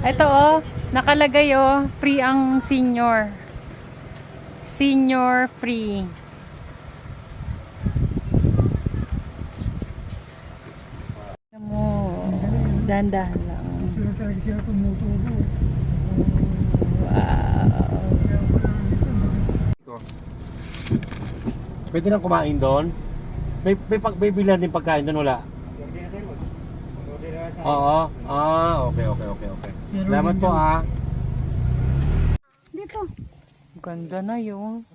Ito oh, nakalagay oh, free ang senior. Senior free. Mo, dandahan lang. Wow. Pwede nang kumain doon? May bilan din pagkain doon, wala? Oo. Okay. Salamat po Dito. Ganda na yung.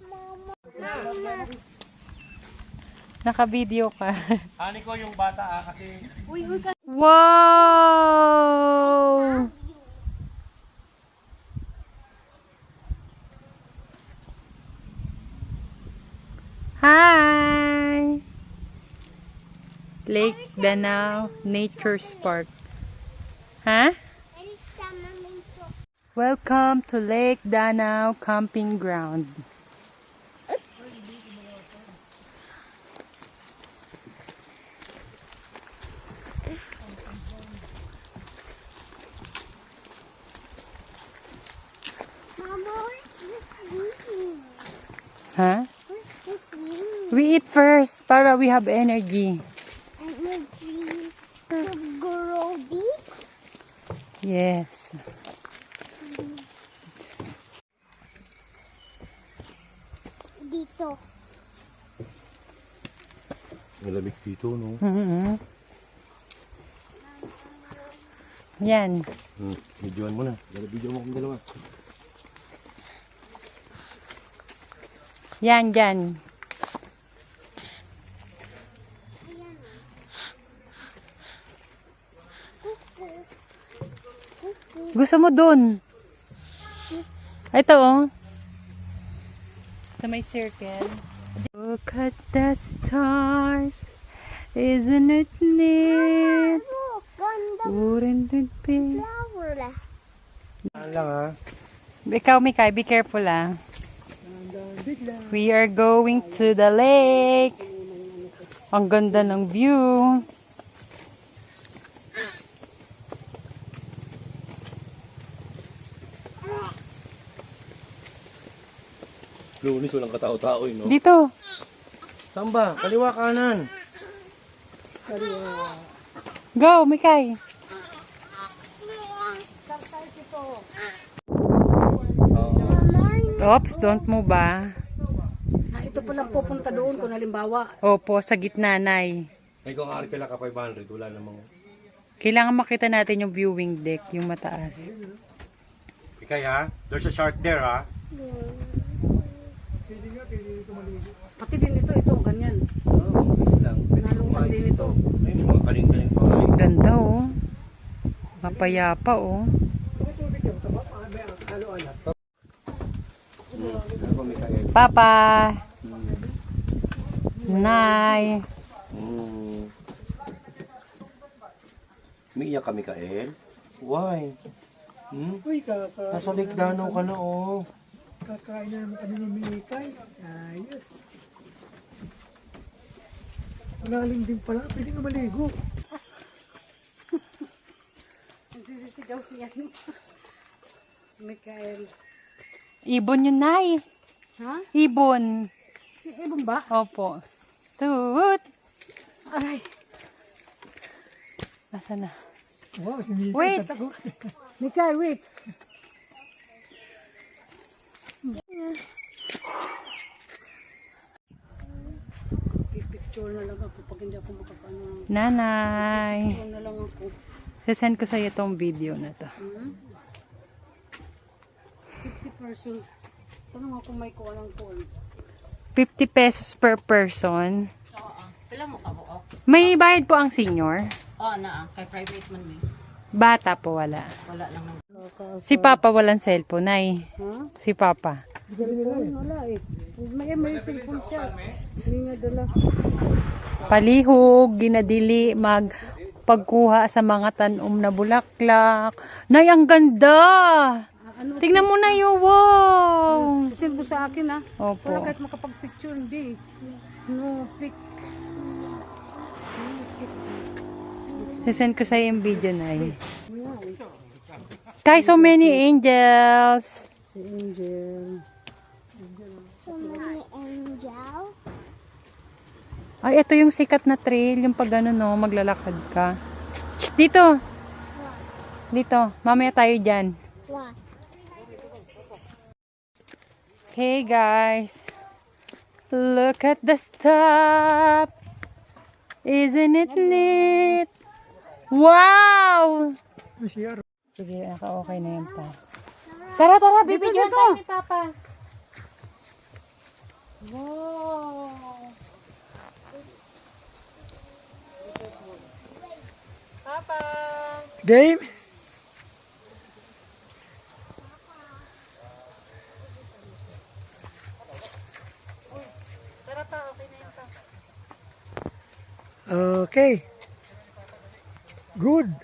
Naka-video ka. Ani ko yung bata kasi... Wow! Hi! Lake Danau Nature's Park. Ha? Welcome to Lake Danau Camping Ground. Huh? We eat first para we have energy. Yes. Dito. Malamig dito, no? Yan. Videoan mo na. Video mo akong dalawa. Yan, dyan. Gusto mo dun? Ito oh. Sa may circle. Look at the stars. Isn't it neat? Ganda Wouldn't it be? flower. Saan lang ha? Ikaw, Mikay, be careful We are going to the lake. Ang ganda ng view. Lunis, walang katao-tao no? Dito. Saan ba? Kaliwa, kanan. Go, Mikay. Oops, don't move Ito pala pupunta doon kung halimbawa. Opo, sa gitna, Nay. Ay, kung arkila ka 500, wala namang... Kailangan makita natin yung viewing deck, yung mataas. Ikay ha? There's a shark there ha? Pati din ito ganyan. Lang. Nalutang din ito. Ay, mga kaling-kaling pa. Ganda oh. Mapayapa oh. Papa. Nay. Umiiyak kami, Kael? Why? Uy, Nasa Lake Danau ka na, oh. kakain na naman kami ni Mikay. Ayos. Malalim din pala. Pwede nga maligo. Nagsisigaw siya. Mikael. Ibon yun, Nay. Ha? Ibon. Ibon ba? Opo. Tut. Ay. Nasaan na? Wow, si Mikay. Wait. Tatago. Mikael, wait. Picture na lang ako pag hindi ako makapano. Nanay. Picture na lang ako. Sasend ko sa iyo tong video na to. 50%. Tanong ako may kuha ng call. 50 pesos per person. Oo. Pila mo ka mo? May bayad po ang senior. Oo, na. Kay private man ni. Bata po wala. Wala lang ng... Si Papa walang cellphone, Nay. Ha? Si Papa. Cellphone? Wala eh. May cellphone siya. Hindi nga dala. Palihog, ginadili, pagkuha sa mga tanom na bulaklak. Nay, ang ganda! Tingnan mo na yun, wow! Send mo sa akin ha. Opo. Wala kahit makapag-picture, hindi. No pic. Sasend ko sa iyo yung video, Nay. Sky, so many angels. Si Angel. So many angel. Ay, ito yung sikat na trail. Yung pag ano, no, maglalakad ka. Dito. Dito. Mamaya tayo dyan. What? Hey guys. Look at the stuff. Isn't it neat? Wow! CR. Sige, naka-okay na yun pa. Tara, tara, bibidyoan tayo ni Papa. Wow! Papa! Game? Tara pa, okay na yun pa. Okay. Good.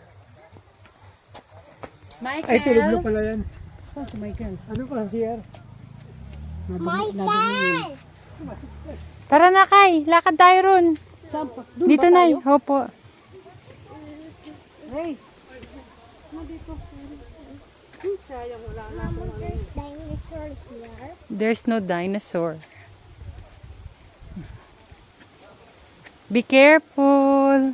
Michael! Ay, tulog na pala yan. Saan si Michael? Ano pa, CR? Michael! Tara na, Kay. Lakad tayo ron. Saan pa? Doon Dito ba na, tayo? hopo. Ray. Nandito. Sayang wala na akong ano. There's dinosaurs here. There's no dinosaur. Be careful.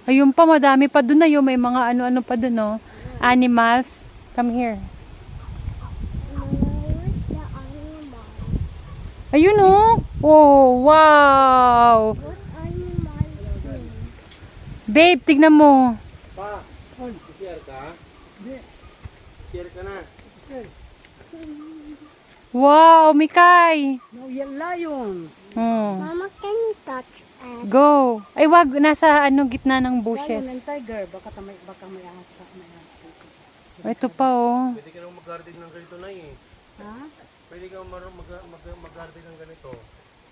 Ayun pa, madami pa dun na yun. May mga ano-ano pa dun, no? Animals. Come here. Where's the animal? Ayun, oh. Oh, wow. What animal is it? Babe, tignan mo. Pa, share ka? Hindi. Share ka na. Wow, Mikay. No, yan lion. Oh. Mama, can you touch it? Go. Ay, wag. Nasa ano, gitna ng Lion bushes. and tiger. Baka may ahas ka. May ahas dito. Ito pa, oh. Pwede ka nang mag-garden ng ganito na eh. Ha? Pwede ka mag-garden ng ganito.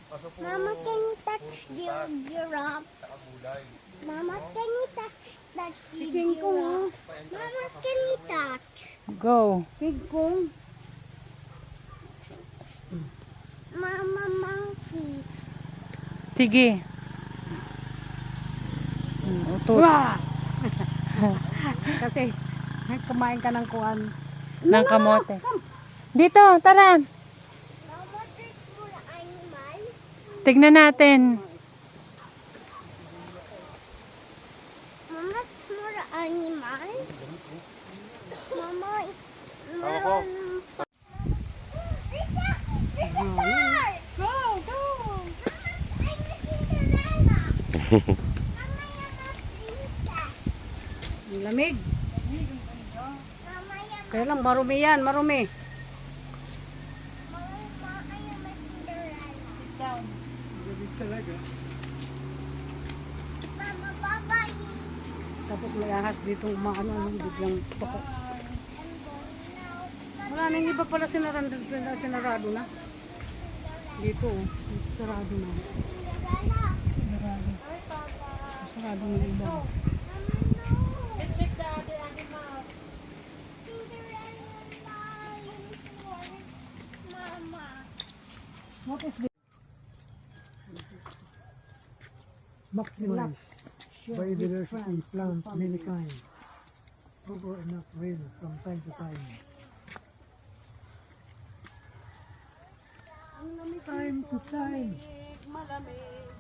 Kaso po, Mama, can you touch the giraffe? gulay. Mama, can you touch that Si King Kong, oh. Mama, can you touch? Go. King Kong. Mama, monkey. Sige. Utot. Wah! Kasi kumain ka ng kuan. Ng kamote. Dito, tara. Mama, there's more animal. Tignan natin. Mama, it's more animal. Mama, it's Ako. Go, go. Mama, I'm a Cinderella. Mama, you're a princess. Ang lamig. Mama, Kaya lang marumi yan, marumi. Mama, I am a Cinderella. Talaga. Mama, bye-bye. Tapos may ahas dito umaano biglang baka. Wala nang iba pala sinarado na. Dito oh, sarado na. Sarado na iba. Let's check the other animals. Cinderella Mama. What is this? Maximize biodiversity, plant many kinds. Over enough rain from time to time. Time to time. Malamig.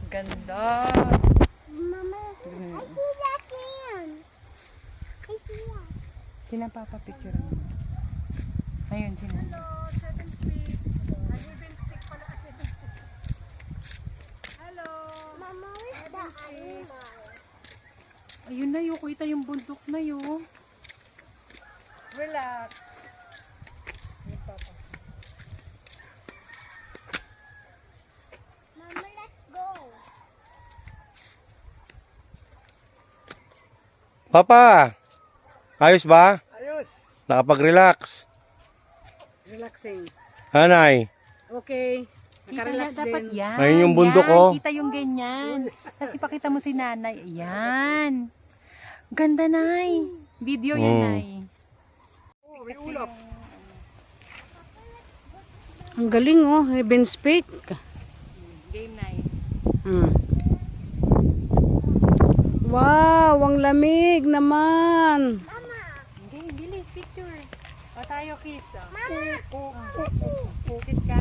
Ganda. Mama, I see that can. I see that. Tingnan na papapicture mo. Ayun, sinanay. Mama, where's the animal? Ayun na yun, kita yung bundok na yun. Relax. Mama, let's go. Papa! Ayos ba? Ayos. Nakapag-relax. Relaxing. Hanay. Okay. Kita Nakarelax niya, dapat din. yan. Ayun yung bundok, yan. oh. Kita yung ganyan. Tapos ipakita mo si nanay. Ayan. Ganda, nay. Video yan, Mm. nay. Ang galing oh, Heaven's Peak. Game, nay. Hmm. Wow, ang lamig naman. Okay, bilis, picture. O tayo, kiss. Oh. Mama, Sit ka.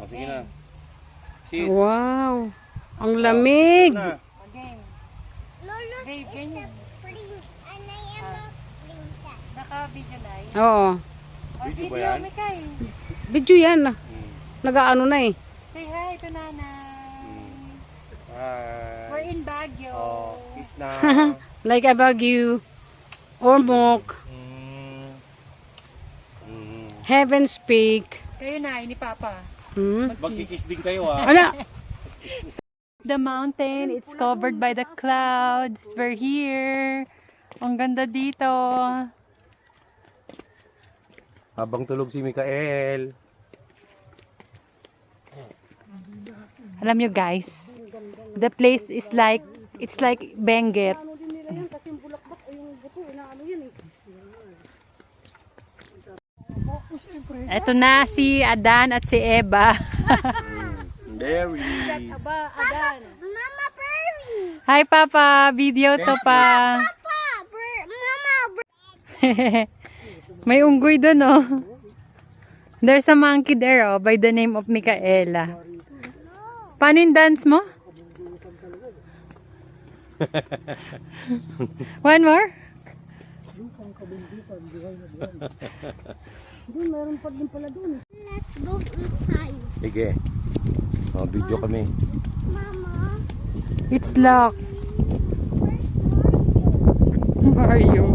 Sige na. Wow, ang lamig. O, game. Lolo, Babe, ganyan. and I am a princess. Naka-video, nay. Oo, O, Video ba video, yan? Mikay. video yan. Nagaano na eh. Say hi to nanay. We're Hi. in Baguio. Oh, kiss na. Like a Baguio, Ormoc, Heaven's Peak. Kayo na, ni Papa. Hmm. Magkikiss din kayo ah. Ala, The mountain, it's covered by the clouds. We're here. Ang ganda dito. Habang tulog si Mikael. Alam nyo guys, the place is like, it's like Benguet. ano din nila yan kasi yung bulaklak o yung buto, inaano yan eh. Eto na si Adan at si Eva. Very. Aba, Adan. Mama, Birdie. Hi Papa, video to pa. Papa, Mama, May unggoy doon oh. There's a monkey there oh, by the name of Micaela. Paano yung dance mo? One more? let's go inside. Sige. Oh, video kami. Mama, It's locked. Mario.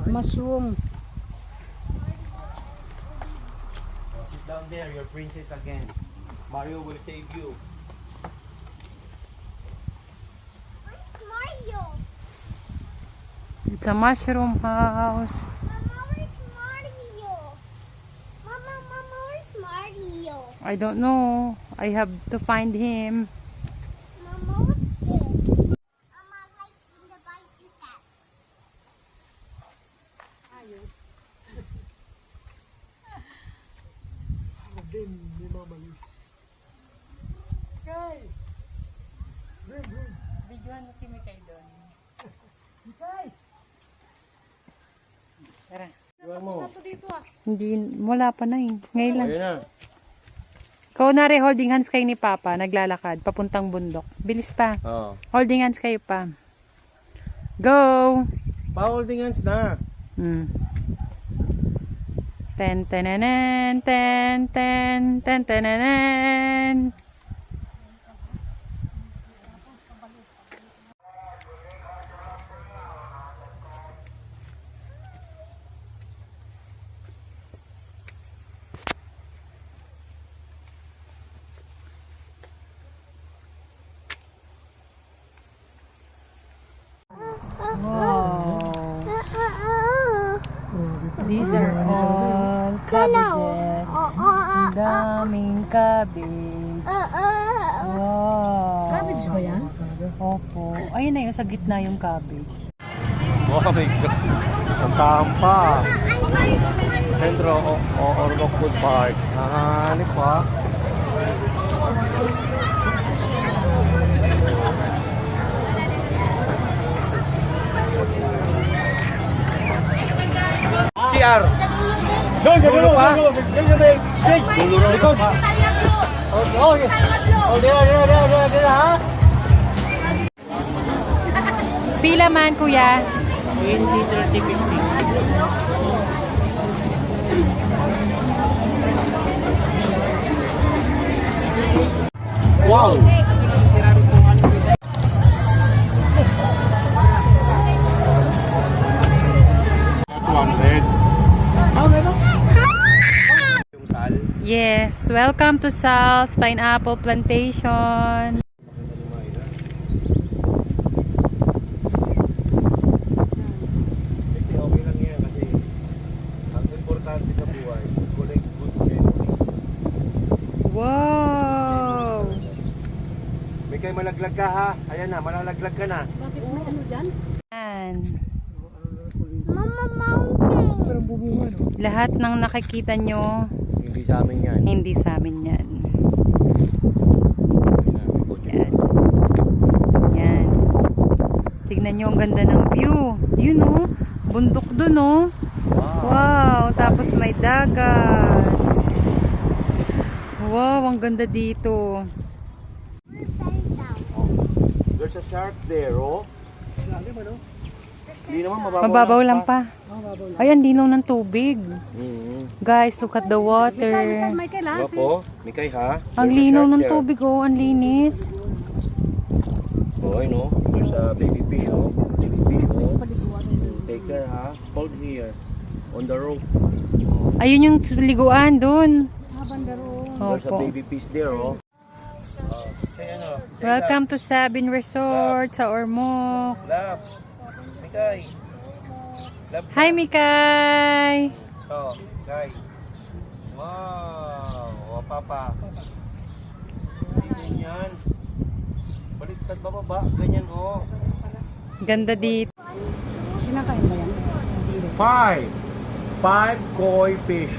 Mushroom. Sit down there, your princess again. Mario will save you. Mario. It's a mushroom house. Mama, where's Mario? Mama, where's Mario? I don't know. I have to find him. Mama, what's this? Mama, like in the bicycle. Din ni Mama Liz. Kay! Videohan mo si Mikay doon. Tara. Iwan mo. Hindi, wala pa na eh. Ngayon lang. Ayun na. Ikaw na rin, holding hands kayo ni Papa, naglalakad, papuntang bundok. Bilis pa. Oh. Holding hands kayo pa. Go! Pa-holding hands na. Hmm. Ten, tenenen, ten, ten, ten, tenenen. Wow. These are all cabbages. Ang daming cabbage. Wow. Cabbage ba yan? Opo. Ayun na yung sa gitna yung cabbage. Oh, may Diyos. Sa Tampa. Centro o Ormoc Food Park. Hanip pa. CR. Doon, dulo pa. Dulo likod. Oh, there, ha? Pila man, kuya? 20, 30, 50. Wow! Yung sal. Yes, welcome to Sal's Pineapple Plantation. Okay lang yan kasi ang importante sa buhay, collect good memories. Wow! May kayo malaglag ka ha? Ayan na, malalaglag ka na. Bakit may ano dyan? Yan. Mama Mountain. Parang bubunga, no? Lahat ng nakikita nyo, Hindi sa amin yan. hindi sa amin yan. Yan. Yan. Tignan nyo ang ganda ng view. Yun oh. Bundok dun oh. Wow. Tapos may dagat. Wow, ang ganda dito. There's a shark there, oh. Hindi naman, Mababaw lang pa. Ayan, linaw ng tubig. Guys, look at the water. Michael, ha? Opo, Mikay ha? Ang There's a linaw shark ng there. tubig oh. Ang linis. Oh, I know. There's a baby fish, oh. Baby fish, oh. Take care ha. Hold here. On the rope. Ayun yung liguan dun. There's a Opo. baby fish there, oh. Say ano? Welcome to Sabin Resort sa Ormoc. Love. Mikay. Love. Hi, Mikay! Oh, guys. Wow. Oh, papa. Ganyan. Baliktad bababa. Ganyan, oh. Ganda dito. Kinakain ba yan? 5 koi fish.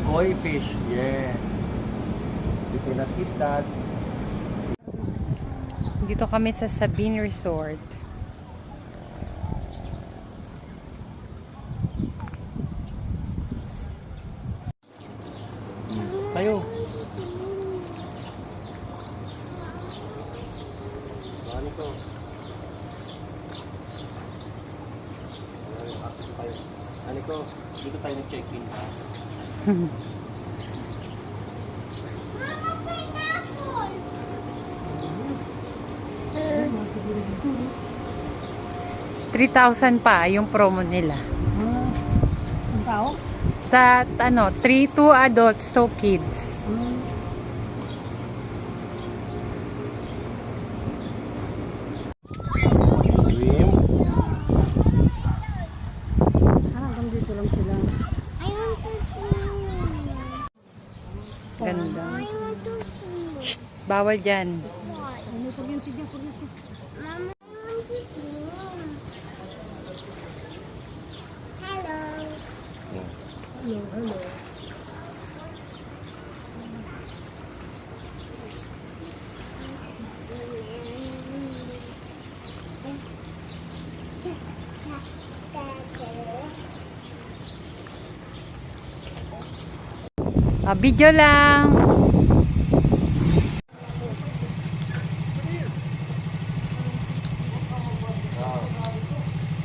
Koi fish. Yeah. You cannot eat that. Dito kami sa Sabin Resort. Tayo. Ano to? Ano to? Dito tayo nag-check-in ha? $3,000 pa yung promo nila. Ang tao? Ano, 2 adults, 2 kids. Swim. Hanggang dito lang sila. I want to swim. Ganda. I want to swim. Bawal dyan. Why? Ano pag yung tigyan ko dito? Mama, I want to swim. Hello. Hello, hello. Video lang.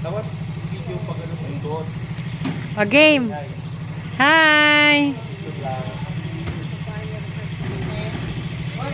Dapat video pag ano pindot. Game. Hi! Boss,